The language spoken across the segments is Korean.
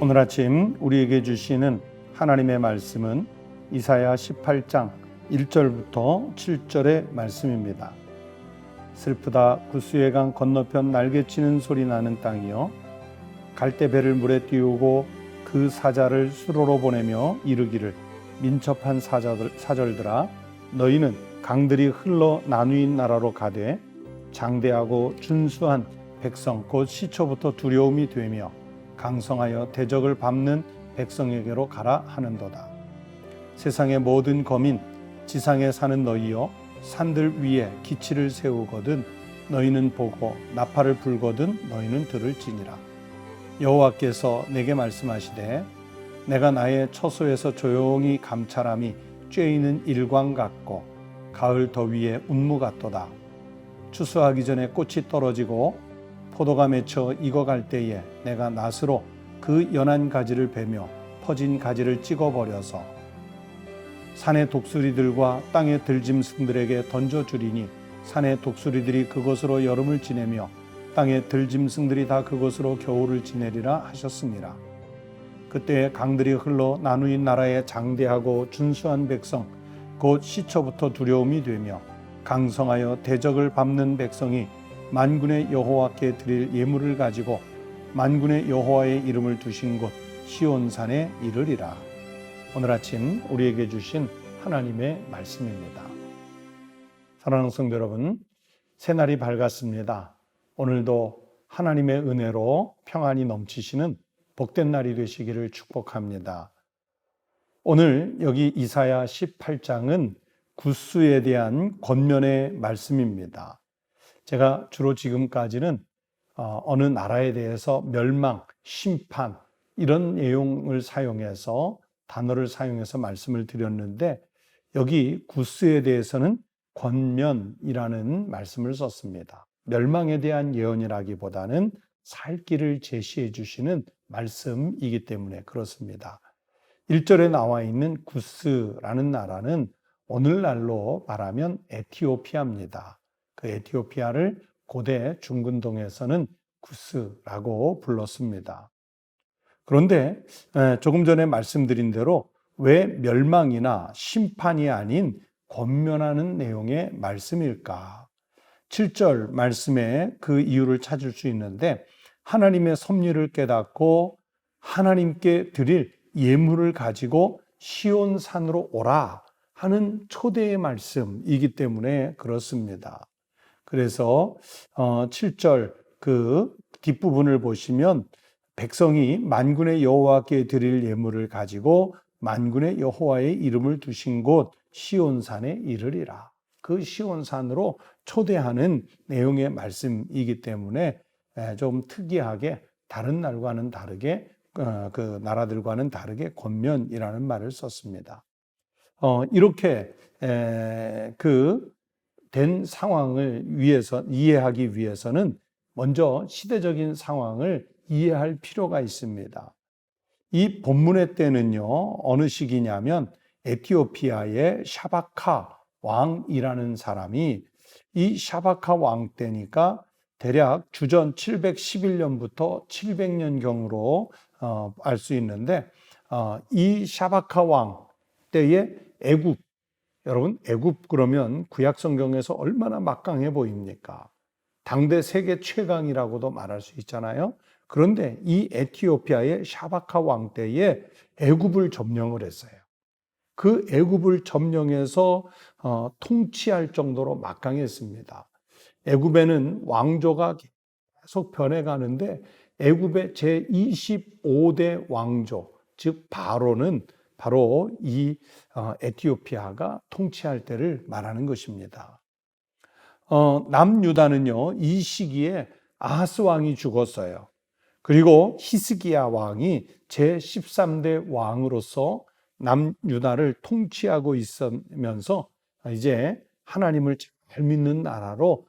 오늘 아침 우리에게 주시는 하나님의 말씀은 이사야 18장 1절부터 7절의 말씀입니다. 슬프다 구스의 강 건너편 날개치는 소리 나는 땅이여, 갈대배를 물에 띄우고 그 사자를 수로로 보내며 이르기를, 민첩한 사절들아 너희는 강들이 흘러 나누인 나라로 가되 장대하고 준수한 백성 곧 시초부터 두려움이 되며 강성하여 대적을 밟는 백성에게로 가라 하는도다. 세상의 모든 거민 지상에 사는 너희여, 산들 위에 기치를 세우거든 너희는 보고 나팔을 불거든 너희는 들을지니라. 여호와께서 내게 말씀하시되, 내가 나의 처소에서 조용히 감찰함이 쬐이는 일광 같고 가을 더위에 운무 같도다. 추수하기 전에 꽃이 떨어지고 포도가 맺혀 익어갈 때에 내가 낫으로 그 연한 가지를 베며 퍼진 가지를 찍어버려서 산의 독수리들과 땅의 들짐승들에게 던져주리니 산의 독수리들이 그곳으로 여름을 지내며 땅의 들짐승들이 다 그곳으로 겨울을 지내리라 하셨습니다. 그때 강들이 흘러 나누인 나라의 장대하고 준수한 백성 곧 시초부터 두려움이 되며 강성하여 대적을 밟는 백성이 만군의 여호와께 드릴 예물을 가지고 만군의 여호와의 이름을 두신 곳 시온산에 이르리라. 오늘 아침 우리에게 주신 하나님의 말씀입니다. 사랑하는 성도 여러분, 새날이 밝았습니다. 오늘도 하나님의 은혜로 평안이 넘치시는 복된 날이 되시기를 축복합니다. 오늘 여기 이사야 18장은 구스에 대한 권면의 말씀입니다. 제가 주로 지금까지는 어느 나라에 대해서 멸망, 심판 이런 내용을 사용해서 단어를 사용해서 말씀을 드렸는데, 여기 구스에 대해서는 권면이라는 말씀을 썼습니다. 멸망에 대한 예언이라기보다는 살 길을 제시해 주시는 말씀이기 때문에 그렇습니다. 1절에 나와 있는 구스라는 나라는 오늘날로 말하면 에티오피아입니다. 그 에티오피아를 고대 중근동에서는 구스라고 불렀습니다. 그런데 조금 전에 말씀드린 대로 왜 멸망이나 심판이 아닌 권면하는 내용의 말씀일까? 7절 말씀에 그 이유를 찾을 수 있는데, 하나님의 섭리를 깨닫고 하나님께 드릴 예물을 가지고 시온산으로 오라 하는 초대의 말씀이기 때문에 그렇습니다. 그래서 7절 그 뒷부분을 보시면 백성이 만군의 여호와께 드릴 예물을 가지고 만군의 여호와의 이름을 두신 곳 시온산에 이르리라. 그 시온산으로 초대하는 내용의 말씀이기 때문에 좀 특이하게 다른 날과는 다르게 그 나라들과는 다르게 권면이라는 말을 썼습니다. 이렇게 된 상황을 이해하기 위해서는 먼저 시대적인 상황을 이해할 필요가 있습니다. 이 본문의 때는요, 어느 시기냐면 에티오피아의 샤바카 왕이라는 사람이, 이 샤바카 왕 때니까 대략 주전 711년부터 700년경으로 알 수 있는데, 이 샤바카 왕 때의 애굽, 여러분 애굽 그러면 구약 성경에서 얼마나 막강해 보입니까? 당대 세계 최강이라고도 말할 수 있잖아요. 그런데 이 에티오피아의 샤바카 왕 때에 애굽을 점령을 했어요. 그 애굽을 점령해서 통치할 정도로 막강했습니다. 애굽에는 왕조가 계속 변해가는데, 애굽의 제25대 왕조, 즉 바로는 바로 이 에티오피아가 통치할 때를 말하는 것입니다. 남유다는요, 이 시기에 아하스 왕이 죽었어요. 그리고 히스기야 왕이 제13대 왕으로서 남유다를 통치하고 있으면서 이제 하나님을 잘 믿는 나라로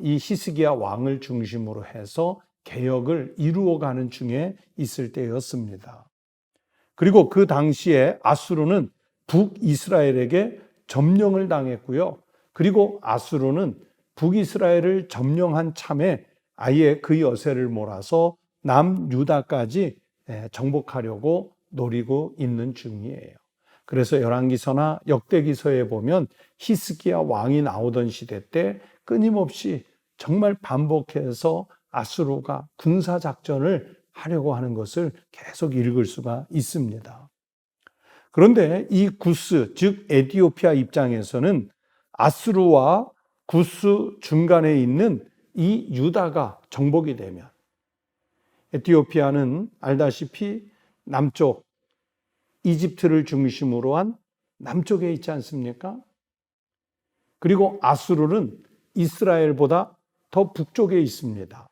이 히스기야 왕을 중심으로 해서 개혁을 이루어가는 중에 있을 때였습니다. 그리고 그 당시에 아수르는 북이스라엘에게 점령을 당했고요. 그리고 아수르는 북이스라엘을 점령한 참에 아예 그 여세를 몰아서 남유다까지 정복하려고 노리고 있는 중이에요. 그래서 열왕기서나 역대기서에 보면 히스기야 왕이 나오던 시대 때 끊임없이 정말 반복해서 아수르가 군사작전을 하려고 하는 것을 계속 읽을 수가 있습니다. 그런데 이 구스, 즉 에티오피아 입장에서는 아수르와 구스 중간에 있는 이 유다가 정복이 되면, 에티오피아는 알다시피 남쪽 이집트를 중심으로 한 남쪽에 있지 않습니까? 그리고 아수르는 이스라엘보다 더 북쪽에 있습니다.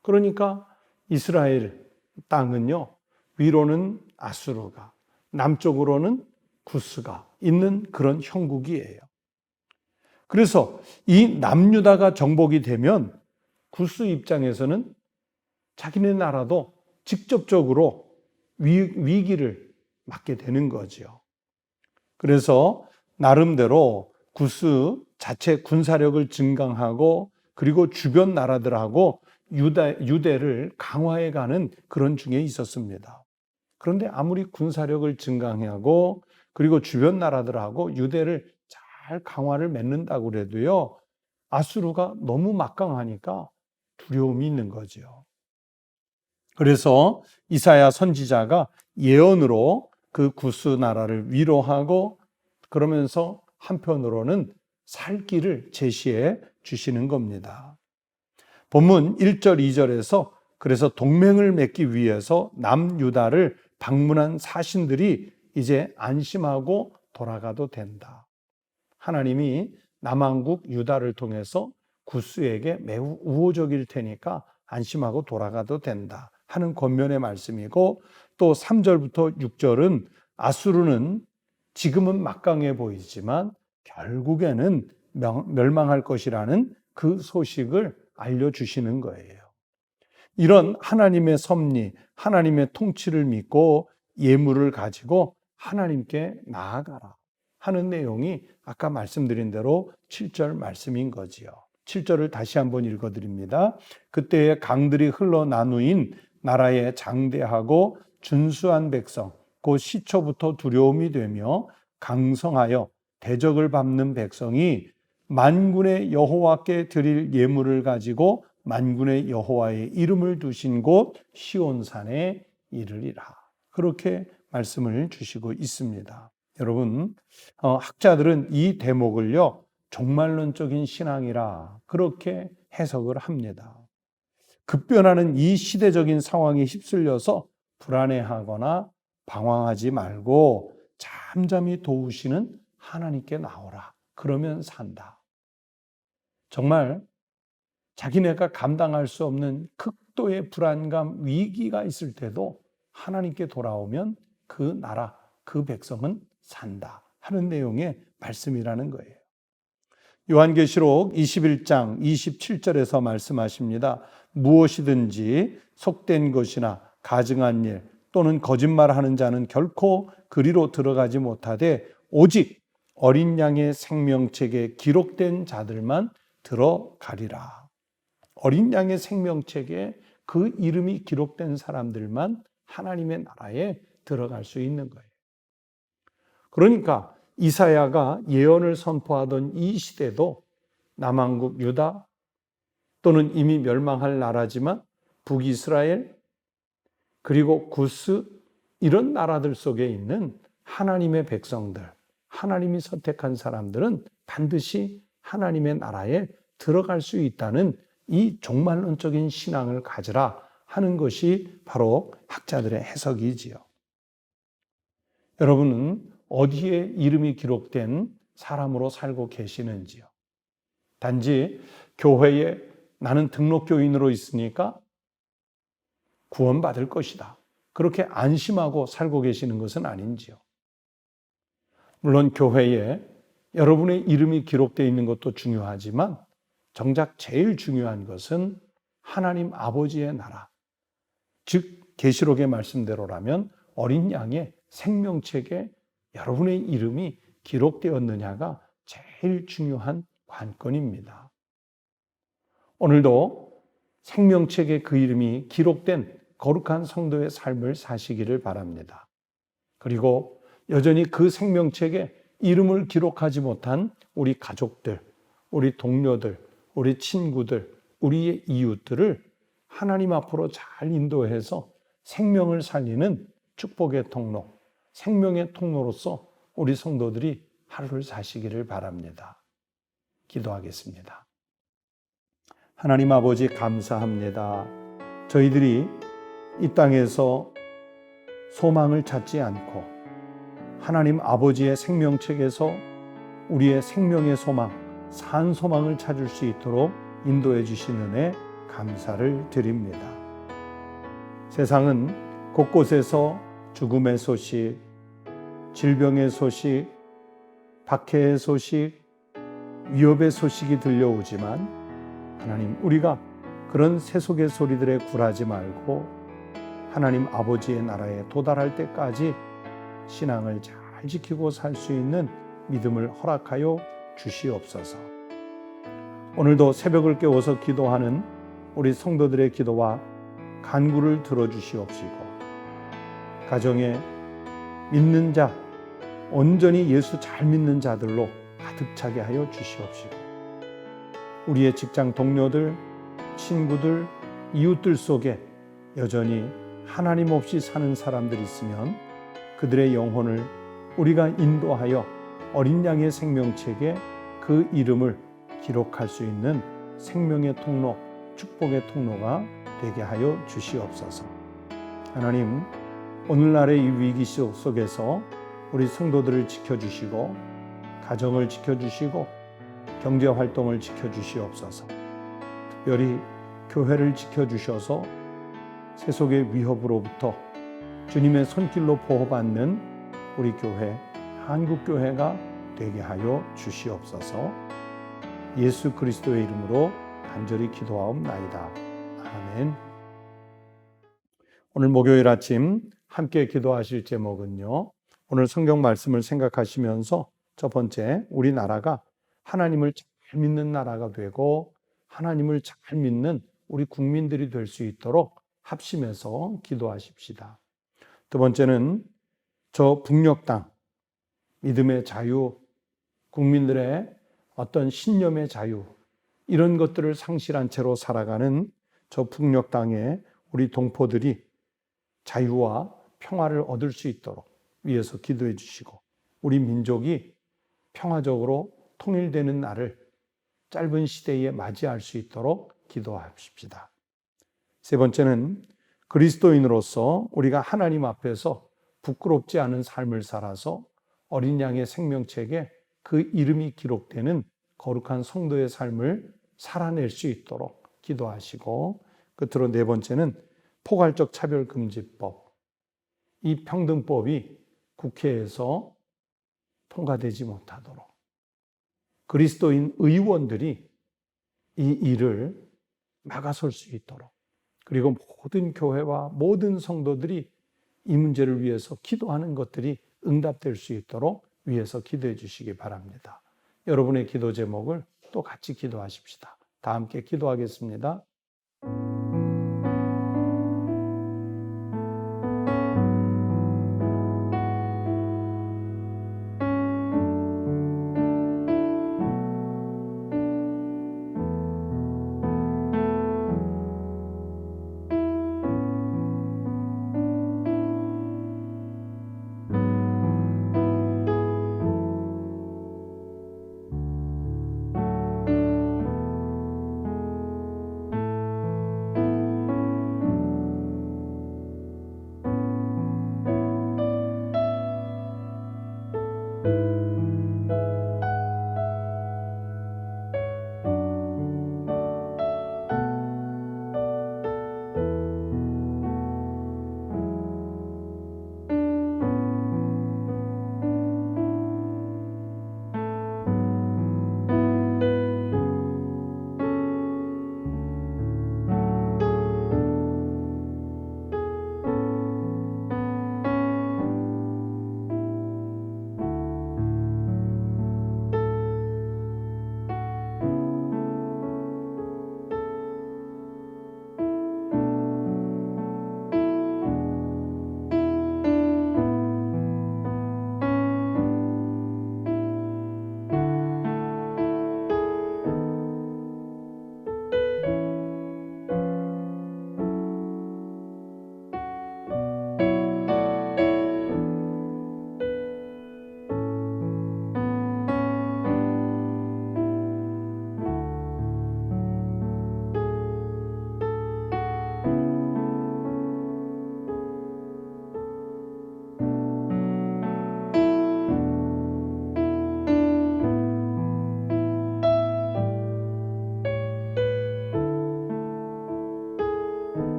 그러니까 이스라엘 땅은요, 위로는 아수르가, 남쪽으로는 구스가 있는 그런 형국이에요. 그래서 이 남유다가 정복이 되면 구스 입장에서는 자기네 나라도 직접적으로 위기를 맞게 되는 거죠. 그래서 나름대로 구스 자체 군사력을 증강하고 그리고 주변 나라들하고 유대를 강화해가는 그런 중에 있었습니다. 그런데 아무리 군사력을 증강하고 그리고 주변 나라들하고 유대를 잘 강화를 맺는다고 그래도요, 아수르가 너무 막강하니까 두려움이 있는 거죠. 그래서 이사야 선지자가 예언으로 그 구스 나라를 위로하고 그러면서 한편으로는 살 길을 제시해 주시는 겁니다. 본문 1절, 2절에서 그래서 동맹을 맺기 위해서 남유다를 방문한 사신들이 이제 안심하고 돌아가도 된다. 하나님이 남왕국 유다를 통해서 구스에게 매우 우호적일 테니까 안심하고 돌아가도 된다 하는 권면의 말씀이고, 또 3절부터 6절은 아수르는 지금은 막강해 보이지만 결국에는 멸망할 것이라는 그 소식을 알려주시는 거예요. 이런 하나님의 섭리, 하나님의 통치를 믿고 예물을 가지고 하나님께 나아가라 하는 내용이 아까 말씀드린 대로 7절 말씀인 거지요. 7절을 다시 한번 읽어드립니다. 그때의 강들이 흘러 나누인 나라의 장대하고 준수한 백성, 곧 시초부터 두려움이 되며 강성하여 대적을 밟는 백성이 만군의 여호와께 드릴 예물을 가지고 만군의 여호와의 이름을 두신 곳 시온산에 이르리라. 그렇게 말씀을 주시고 있습니다. 여러분, 학자들은 이 대목을요, 종말론적인 신앙이라 그렇게 해석을 합니다. 급변하는 이 시대적인 상황에 휩쓸려서 불안해하거나 방황하지 말고 잠잠히 도우시는 하나님께 나오라. 그러면 산다. 정말 자기네가 감당할 수 없는 극도의 불안감, 위기가 있을 때도 하나님께 돌아오면 그 나라, 그 백성은 산다 하는 내용의 말씀이라는 거예요. 요한계시록 21장 27절에서 말씀하십니다. 무엇이든지 속된 것이나 가증한 일 또는 거짓말하는 자는 결코 그리로 들어가지 못하되 오직 어린 양의 생명책에 기록된 자들만 들어가리라. 어린 양의 생명책에 그 이름이 기록된 사람들만 하나님의 나라에 들어갈 수 있는 거예요. 그러니까 이사야가 예언을 선포하던 이 시대도 남왕국 유다 또는 이미 멸망할 나라지만 북이스라엘 그리고 구스 이런 나라들 속에 있는 하나님의 백성들, 하나님이 선택한 사람들은 반드시 하나님의 나라에 들어갈 수 있다는 이 종말론적인 신앙을 가지라 하는 것이 바로 학자들의 해석이지요. 여러분은 어디에 이름이 기록된 사람으로 살고 계시는지요? 단지 교회에 나는 등록교인으로 있으니까 구원받을 것이다. 그렇게 안심하고 살고 계시는 것은 아닌지요? 물론 교회에 여러분의 이름이 기록되어 있는 것도 중요하지만 정작 제일 중요한 것은 하나님 아버지의 나라, 즉 계시록의 말씀대로라면 어린 양의 생명책에 여러분의 이름이 기록되었느냐가 제일 중요한 관건입니다. 오늘도 생명책에 그 이름이 기록된 거룩한 성도의 삶을 사시기를 바랍니다. 그리고 여전히 그 생명책에 이름을 기록하지 못한 우리 가족들, 우리 동료들, 우리 친구들, 우리의 이웃들을 하나님 앞으로 잘 인도해서 생명을 살리는 축복의 통로, 생명의 통로로서 우리 성도들이 하루를 사시기를 바랍니다. 기도하겠습니다. 하나님 아버지 감사합니다. 저희들이 이 땅에서 소망을 찾지 않고 하나님 아버지의 생명책에서 우리의 생명의 소망, 산 소망을 찾을 수 있도록 인도해 주신 은혜 감사를 드립니다. 세상은 곳곳에서 죽음의 소식, 질병의 소식, 박해의 소식, 위협의 소식이 들려오지만 하나님, 우리가 그런 세속의 소리들에 굴하지 말고 하나님 아버지의 나라에 도달할 때까지 신앙을 잘 지키고 살 수 있는 믿음을 허락하여 주시옵소서. 오늘도 새벽을 깨워서 기도하는 우리 성도들의 기도와 간구를 들어주시옵시고, 가정에 믿는 자, 온전히 예수 잘 믿는 자들로 가득 차게 하여 주시옵시고, 우리의 직장 동료들, 친구들, 이웃들 속에 여전히 하나님 없이 사는 사람들이 있으면 그들의 영혼을 우리가 인도하여 어린 양의 생명책에 그 이름을 기록할 수 있는 생명의 통로, 축복의 통로가 되게 하여 주시옵소서. 하나님, 오늘날의 이 위기 속에서 우리 성도들을 지켜주시고, 가정을 지켜주시고, 경제활동을 지켜주시옵소서. 특별히 교회를 지켜주셔서 세속의 위협으로부터 주님의 손길로 보호받는 우리 교회, 한국교회가 되게 하여 주시옵소서. 예수 그리스도의 이름으로 간절히 기도하옵나이다. 아멘. 오늘 목요일 아침 함께 기도하실 제목은요, 오늘 성경 말씀을 생각하시면서 첫 번째, 우리나라가 하나님을 잘 믿는 나라가 되고 하나님을 잘 믿는 우리 국민들이 될 수 있도록 합심해서 기도하십시다. 두 번째는 저 북녘 땅, 믿음의 자유, 국민들의 어떤 신념의 자유, 이런 것들을 상실한 채로 살아가는 저 북녘 땅에 우리 동포들이 자유와 평화를 얻을 수 있도록 위해서 기도해 주시고, 우리 민족이 평화적으로 통일되는 날을 짧은 시대에 맞이할 수 있도록 기도하십시다. 세 번째는 그리스도인으로서 우리가 하나님 앞에서 부끄럽지 않은 삶을 살아서 어린 양의 생명책에 그 이름이 기록되는 거룩한 성도의 삶을 살아낼 수 있도록 기도하시고, 끝으로 네 번째는 포괄적 차별금지법, 이 평등법이 국회에서 통과되지 못하도록 그리스도인 의원들이 이 일을 막아설 수 있도록, 그리고 모든 교회와 모든 성도들이 이 문제를 위해서 기도하는 것들이 응답될 수 있도록 위해서 기도해 주시기 바랍니다. 여러분의 기도 제목을 또 같이 기도하십시다. 다 함께 기도하겠습니다.